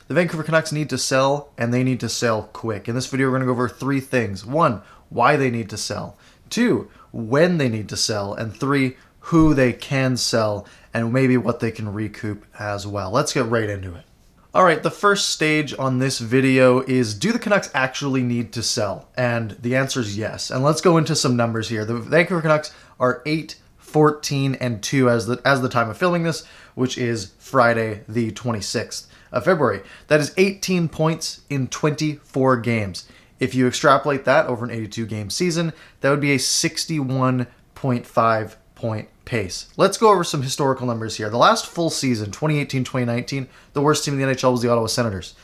The Vancouver Canucks need to sell, and they need to sell quick. In this video, we're going to go over 3 things. 1, why they need to sell. 2, when they need to sell. And 3, who they can sell, and maybe what they can recoup as well. Let's get right into it. Alright, the first stage on this video is, do the Canucks actually need to sell? And the answer is yes. And let's go into some numbers here. The Vancouver Canucks are 8-14-2 as the time of filming this, which is Friday the 26th of February. That is 18 points in 24 games. If you extrapolate that over an 82-game season, that would be a 61.5 point pace. Let's go over some historical numbers here. The last full season, 2018-2019, the worst team in the NHL was the Ottawa Senators.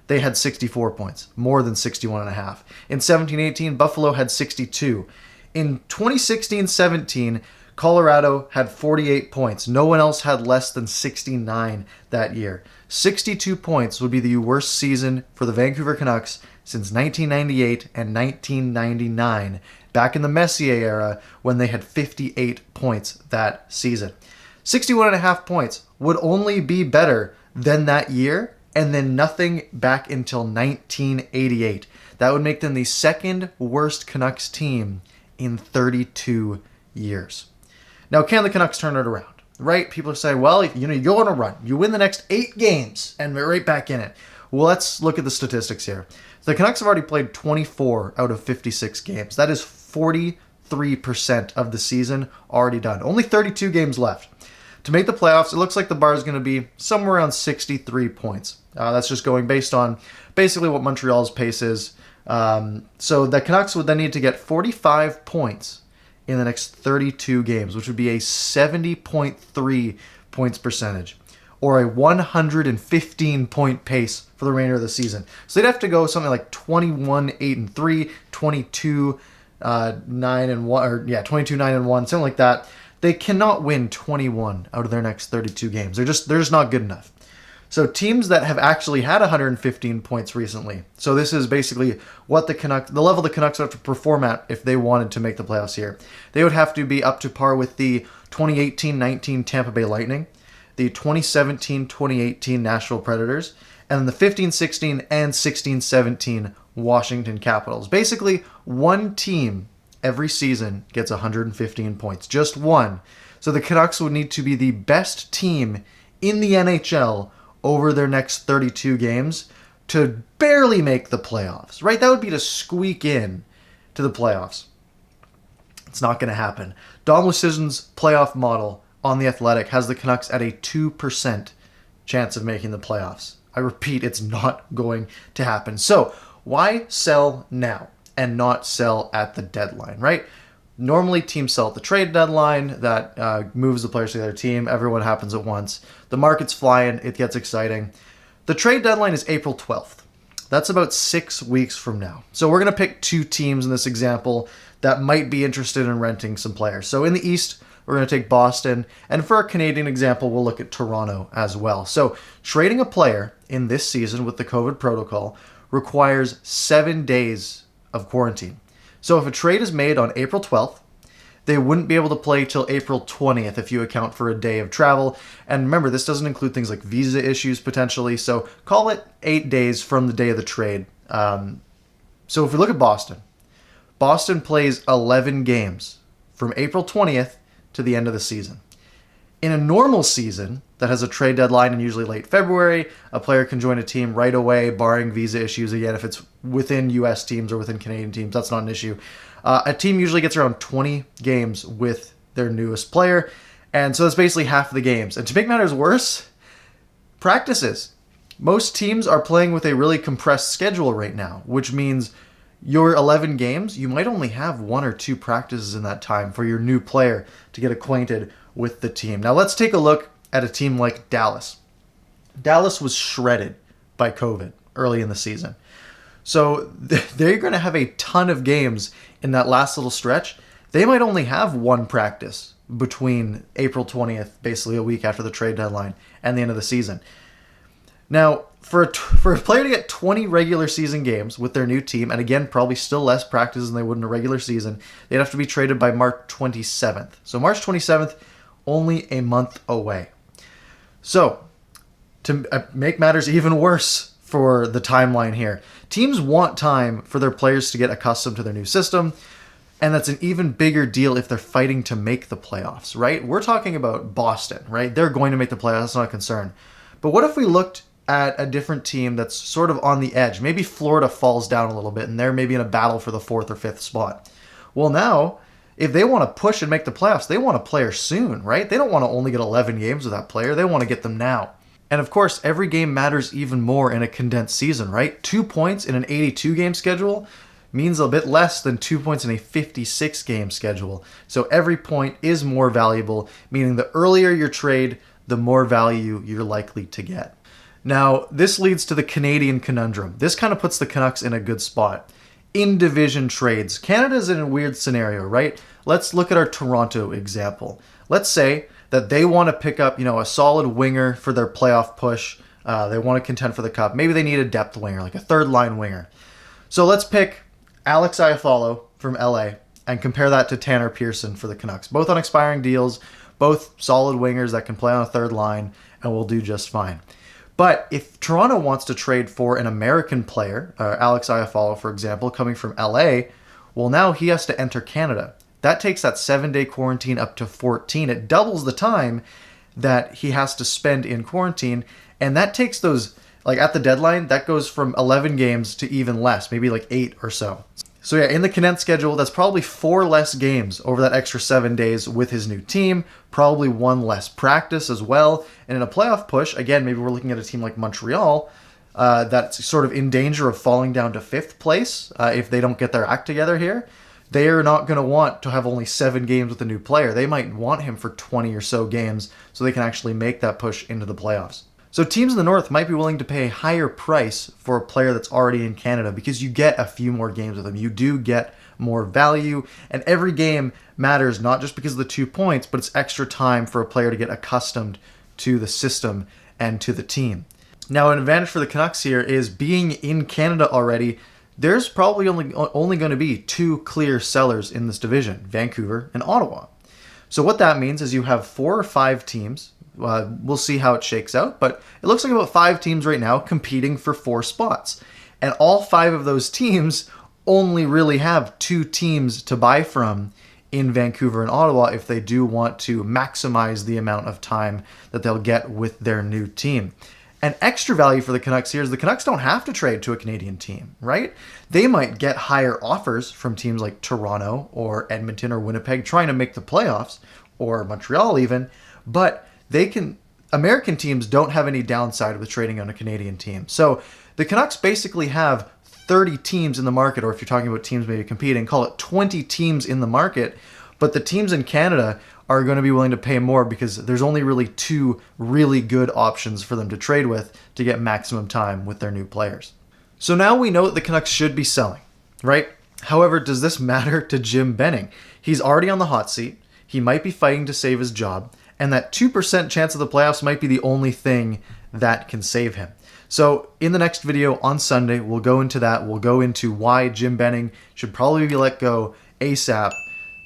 They had 64 points, more than 61.5. In 17-18, Buffalo had 62. In 2016-17, Colorado had 48 points. No one else had less than 69 that year. 62 points would be the worst season for the Vancouver Canucks since 1998 and 1999, back in the Messier era when they had 58 points that season. 61.5 points would only be better than that year, and then nothing back until 1988. That would make them the second worst Canucks team in 32 years. Now, can the Canucks turn it around? Right? People are saying, well, you go on a run. You win the next 8 games, and we're right back in it. Well, let's look at the statistics here. The Canucks have already played 24 out of 56 games. That is 43% of the season already done. Only 32 games left. To make the playoffs, it looks like the bar is going to be somewhere around 63 points. That's just going based on basically what Montreal's pace is. So the Canucks would then need to get 45 points in the next 32 games, which would be a 70.3 points percentage, or a 115-point pace for the remainder of the season. So they'd have to go something like 21-8-3, 22-9-1, or 22-9-1, something like that. They cannot win 21 out of their next 32 games. They're just not good enough. So teams that have actually had 115 points recently. So this is basically what the level the Canucks have to perform at if they wanted to make the playoffs here. They would have to be up to par with the 2018-19 Tampa Bay Lightning, the 2017-2018 Nashville Predators, and the 15-16 and 16-17 Washington Capitals. Basically, one team every season gets 115 points. Just one. So the Canucks would need to be the best team in the NHL over their next 32 games to barely make the playoffs, right? That would be to squeak in to the playoffs. It's not going to happen. Dom Luszczyszyn's playoff model on The Athletic has the Canucks at a 2% chance of making the playoffs. I repeat, it's not going to happen. So why sell now and not sell at the deadline, right? Normally, teams sell at the trade deadline. That moves the players to the other team. Everyone happens at once. The market's flying. It gets exciting. The trade deadline is April 12th. That's about 6 weeks from now. So we're going to pick 2 teams in this example that might be interested in renting some players. So in the East, we're going to take Boston. And for our Canadian example, we'll look at Toronto as well. So trading a player in this season with the COVID protocol requires 7 days of quarantine. So if a trade is made on April 12th, they wouldn't be able to play till April 20th if you account for a day of travel. And remember, this doesn't include things like visa issues potentially. So call it 8 days from the day of the trade. So if we look at Boston, Boston plays 11 games from April 20th to the end of the season. In a normal season that has a trade deadline in usually late February, a player can join a team right away, barring visa issues. Again, if it's within U.S. teams or within Canadian teams, that's not an issue. A team usually gets around 20 games with their newest player, and so that's basically half the games. And to make matters worse, practices. Most teams are playing with a really compressed schedule right now, which means your 11 games, you might only have 1 or 2 practices in that time for your new player to get acquainted with the team. Now let's take a look at a team like Dallas. Dallas was shredded by COVID early in the season. So they're going to have a ton of games in that last little stretch. They might only have 1 practice between April 20th, basically a week after the trade deadline, and the end of the season. Now, for a player to get 20 regular season games with their new team, and again, probably still less practice than they would in a regular season, they'd have to be traded by March 27th. So March 27th, only a month away. So, to make matters even worse for the timeline here. Teams want time for their players to get accustomed to their new system, and that's an even bigger deal if they're fighting to make the playoffs, right? We're talking about Boston, right? They're going to make the playoffs, that's not a concern. But what if we looked at a different team that's sort of on the edge? Maybe Florida falls down a little bit, and they're maybe in a battle for the 4th or 5th spot. Well, now, if they want to push and make the playoffs, they want a player soon, right? They don't want to only get 11 games with that player. They want to get them now. And of course, every game matters even more in a condensed season, right? 2 points in an 82-game schedule means a bit less than 2 points in a 56-game schedule. So every point is more valuable, meaning the earlier your trade, the more value you're likely to get. Now, this leads to the Canadian conundrum. This kind of puts the Canucks in a good spot. In-division trades. Canada's in a weird scenario, right? Let's look at our Toronto example. Let's say that they want to pick up, a solid winger for their playoff push. They want to contend for the cup. Maybe they need a depth winger, like a third-line winger. So let's pick Alex Iafallo from LA and compare that to Tanner Pearson for the Canucks. Both on expiring deals, both solid wingers that can play on a third line and will do just fine. But if Toronto wants to trade for an American player, Alex Iafallo, for example, coming from LA, well, now he has to enter Canada. That takes that 7-day quarantine up to 14. It doubles the time that he has to spend in quarantine, and that takes those, at the deadline, that goes from 11 games to even less, maybe 8 or so. So yeah, in the condensed schedule, that's probably 4 less games over that extra 7 days with his new team, probably 1 less practice as well. And in a playoff push, again, maybe we're looking at a team like Montreal that's sort of in danger of falling down to 5th place if they don't get their act together here. They are not going to want to have only 7 games with a new player. They might want him for 20 or so games so they can actually make that push into the playoffs. So teams in the North might be willing to pay a higher price for a player that's already in Canada because you get a few more games with them. You do get more value, and every game matters not just because of the 2 points, but it's extra time for a player to get accustomed to the system and to the team. Now, an advantage for the Canucks here is being in Canada already. There's probably only going to be 2 clear sellers in this division, Vancouver and Ottawa. So what that means is you have 4 or 5 teams. We'll see how it shakes out, but it looks like about 5 teams right now competing for 4 spots. And all 5 of those teams only really have 2 teams to buy from in Vancouver and Ottawa if they do want to maximize the amount of time that they'll get with their new team. And extra value for the Canucks here is the Canucks don't have to trade to a Canadian team, right? They might get higher offers from teams like Toronto or Edmonton or Winnipeg trying to make the playoffs, or Montreal even, but American teams don't have any downside with trading on a Canadian team. So the Canucks basically have 30 teams in the market, or if you're talking about teams maybe competing, call it 20 teams in the market, but the teams in Canada are going to be willing to pay more because there's only really 2 really good options for them to trade with to get maximum time with their new players. So now we know that the Canucks should be selling, right? However, does this matter to Jim Benning? He's already on the hot seat. He might be fighting to save his job, and that 2% chance of the playoffs might be the only thing that can save him. So in the next video on Sunday, we'll go into that. We'll go into why Jim Benning should probably be let go ASAP.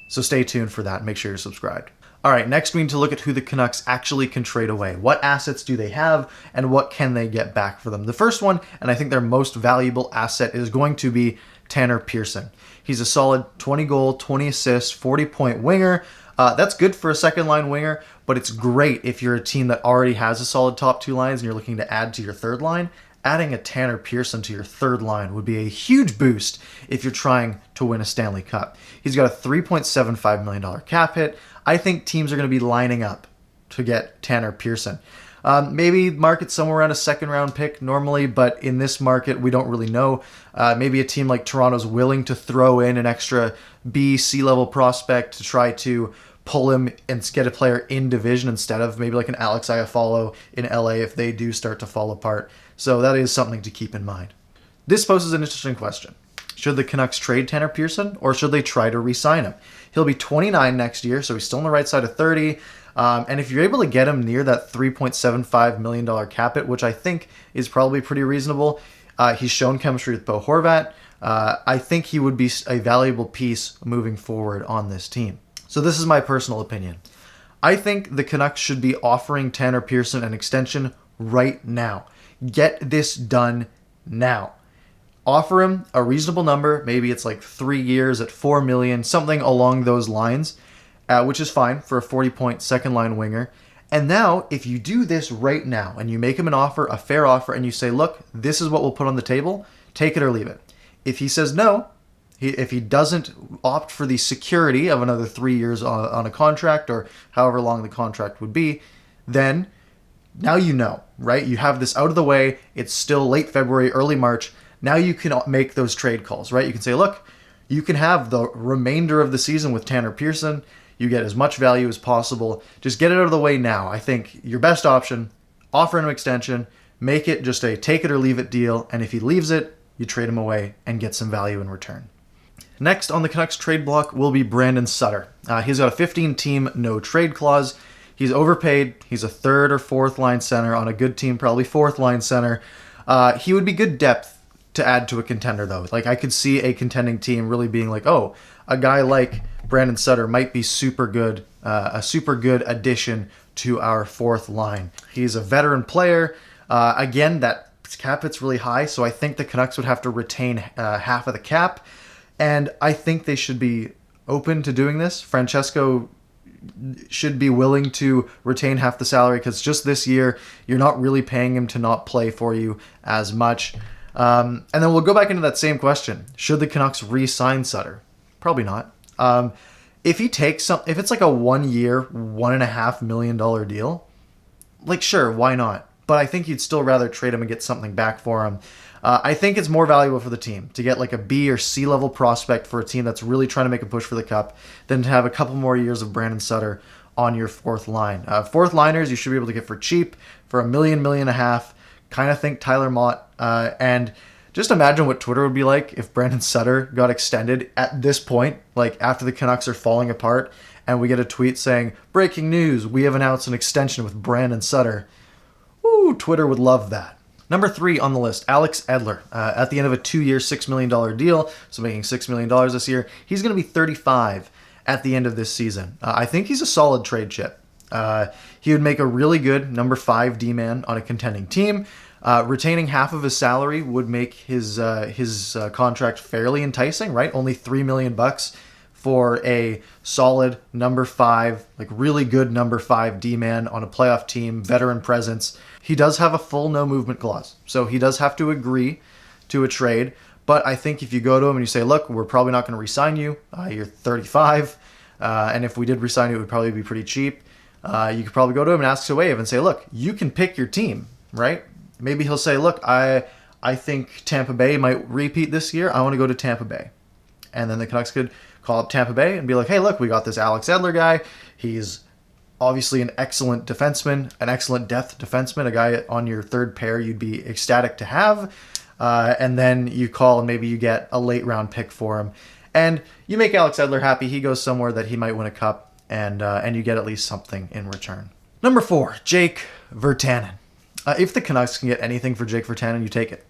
So stay tuned for that. Make sure you're subscribed. All right, next we need to look at who the Canucks actually can trade away. What assets do they have, and what can they get back for them? The first one, and I think their most valuable asset, is going to be Tanner Pearson. He's a solid 20-goal, 20-assist, 40-point winger. That's good for a second-line winger, but it's great if you're a team that already has a solid top 2 lines and you're looking to add to your third line. Adding a Tanner Pearson to your third line would be a huge boost if you're trying to win a Stanley Cup. He's got a $3.75 million cap hit. I think teams are going to be lining up to get Tanner Pearson. Maybe market somewhere around a 2nd-round pick normally, but in this market, we don't really know. Maybe a team like Toronto's willing to throw in an extra B, C-level prospect to try to pull him and get a player in division instead of maybe like an Alex Iafallo in LA if they do start to fall apart. So that is something to keep in mind. This poses an interesting question. Should the Canucks trade Tanner Pearson, or should they try to re-sign him? He'll be 29 next year, so he's still on the right side of 30. And if you're able to get him near that $3.75 million cap hit, which I think is probably pretty reasonable, he's shown chemistry with Bo Horvat. I think he would be a valuable piece moving forward on this team. So this is my personal opinion. I think the Canucks should be offering Tanner Pearson an extension right now. Get this done now. Offer him a reasonable number. Maybe it's like 3 years at $4 million, something along those lines, which is fine for a 40-point second-line winger. And now, if you do this right now and you make him an offer, a fair offer, and you say, look, this is what we'll put on the table, take it or leave it. If he says no, if he doesn't opt for the security of another 3 years on a contract or however long the contract would be, then now you know, right? You have this out of the way. It's still late February, early March. Now you can make those trade calls, right? You can say, look, you can have the remainder of the season with Tanner Pearson. You get as much value as possible. Just get it out of the way now. I think your best option, offer him an extension, make it just a take it or leave it deal. And if he leaves it, you trade him away and get some value in return. Next on the Canucks trade block will be Brandon Sutter. He's got a 15-team no trade clause. He's overpaid. He's a third or fourth line center on a good team, probably fourth line center. He would be good depth to add to a contender, though. Like, I could see a contending team really being like, oh, a guy like Brandon Sutter might be super good, a super good addition to our fourth line. He's a veteran player. Again, that cap hit's really high, so I think the Canucks would have to retain half of the cap, and I think they should be open to doing this. Francesco should be willing to retain half the salary because just this year, you're not really paying him to not play for you as much. And then we'll go back into that same question. Should the Canucks re-sign Sutter? Probably not. If it's like a 1 year, $1.5 million deal, like, sure, why not? But I think you'd still rather trade him and get something back for him. I think it's more valuable for the team to get like a B or C level prospect for a team that's really trying to make a push for the cup than to have a couple more years of Brandon Sutter on your fourth line. Fourth liners you should be able to get for cheap, for $1 million, $1.5 million. Kind of think Tyler Mott. And just imagine what Twitter would be like if Brandon Sutter got extended at this point, like after the Canucks are falling apart, and we get a tweet saying, breaking news, we have announced an extension with Brandon Sutter. Ooh, Twitter would love that. Number 3 on the list, Alex Edler. At the end of a 2-year, $6 million deal, so making $6 million this year, he's going to be 35 at the end of this season. I think he's a solid trade chip. He would make a really good number 5 D-man on a contending team. Retaining half of his salary would make his contract fairly enticing, right? Only $3 million for a solid number 5, like really good number 5 D-man on a playoff team, veteran presence. He does have a full no movement clause, so he does have to agree to a trade. But I think if you go to him and you say, look, we're probably not going to re-sign you. You're 35, and if we did re-sign you, it would probably be pretty cheap. You could probably go to him and ask to waive and say, look, you can pick your team, right? Maybe he'll say, look, I think Tampa Bay might repeat this year. I want to go to Tampa Bay. And then the Canucks could call up Tampa Bay and be like, hey, look, we got this Alex Edler guy. He's obviously an excellent defenseman, an excellent depth defenseman, a guy on your third pair you'd be ecstatic to have. And then you call and maybe you get a late round pick for him. And you make Alex Edler happy. He goes somewhere that he might win a cup, and you get at least something in return. Number 4, Jake Virtanen. If the Canucks can get anything for Jake Virtanen, you take it.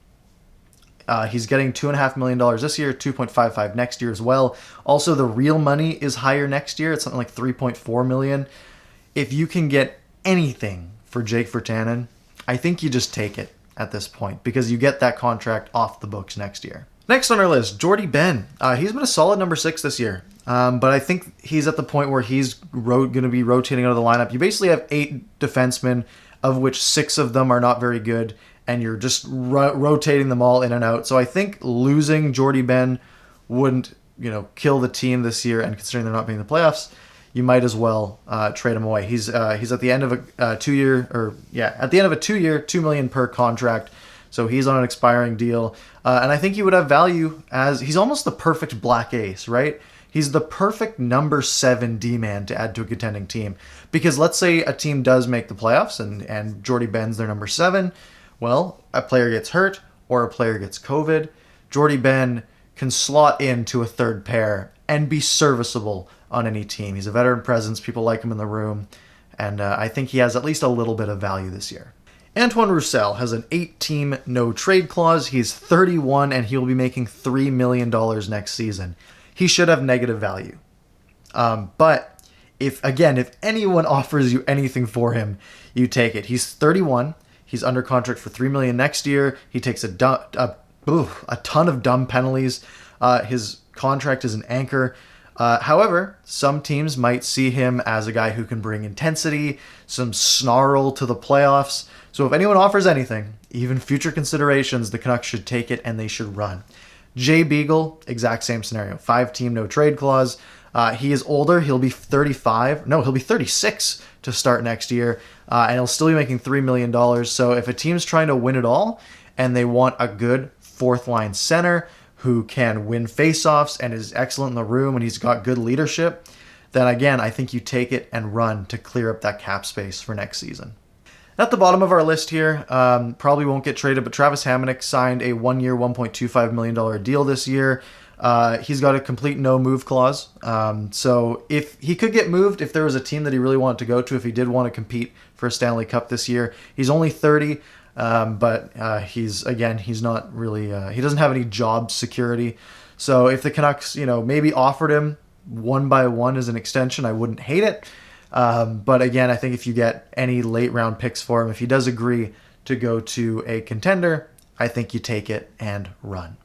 He's getting $2.5 million this year, $2.55 next year as well. Also, the real money is higher next year. It's something like $3.4 million. If you can get anything for Jake Virtanen, I think you just take it at this point because you get that contract off the books next year. Next on our list, Jordy Ben. He's been a solid number 6 this year, but I think he's at the point where he's going to be rotating out of the lineup. You basically have 8 defensemen, of which 6 of them are not very good, and you're just rotating them all in and out. So I think losing Jordy Ben wouldn't, kill the team this year, and considering they're not being in the playoffs, you might as well trade him away. He's at the end of a 2-year, at the end of a 2-year, $2 million per contract. So he's on an expiring deal, and I think he would have value as he's almost the perfect black ace, right? He's the perfect number 7 D-man to add to a contending team. Because let's say a team does make the playoffs and Jordy Ben's their number 7. Well, a player gets hurt or a player gets COVID. Jordy Ben can slot into a third pair and be serviceable on any team. He's a veteran presence. People like him in the room. And I think he has at least a little bit of value this year. Antoine Roussel has an 8-team no-trade clause. He's 31 and he'll be making $3 million next season. He should have negative value. But if anyone offers you anything for him, you take it. He's 31. He's under contract for $3 million next year. He takes a ton of dumb penalties. His contract is an anchor. However, some teams might see him as a guy who can bring intensity, some snarl to the playoffs. So if anyone offers anything, even future considerations, the Canucks should take it and they should run. Jay Beagle, exact same scenario. 5-team no trade clause. He is older. He'll be 35. No, he'll be 36 to start next year. And he'll still be making $3 million. So if a team's trying to win it all and they want a good fourth line center who can win faceoffs and is excellent in the room and he's got good leadership, then again, I think you take it and run to clear up that cap space for next season. At the bottom of our list here, probably won't get traded, but Travis Hamonic signed a 1-year, $1.25 million deal this year. He's got a complete no-move clause. So if he could get moved, if there was a team that he really wanted to go to, if he did want to compete for a Stanley Cup this year, he's only 30. But he's not really, he doesn't have any job security. So if the Canucks, maybe offered him 1 by 1 as an extension, I wouldn't hate it. But again, I think if you get any late round picks for him, if he does agree to go to a contender, I think you take it and run.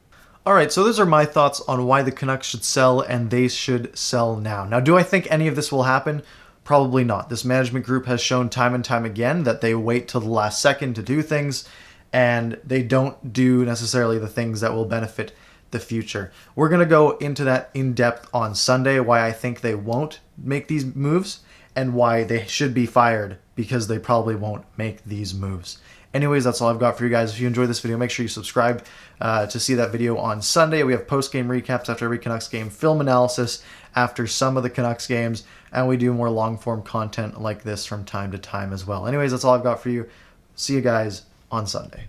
All right, so those are my thoughts on why the Canucks should sell, and they should sell now. Now, do I think any of this will happen? Probably not. This management group has shown time and time again that they wait till the last second to do things, and they don't do necessarily the things that will benefit the future. We're going to go into that in depth on Sunday, why I think they won't make these moves and why they should be fired because they probably won't make these moves. Anyways, that's all I've got for you guys. If you enjoyed this video, make sure you subscribe to see that video on Sunday. We have post-game recaps after every Canucks game, film analysis after some of the Canucks games, and we do more long-form content like this from time to time as well. Anyways, that's all I've got for you. See you guys on Sunday.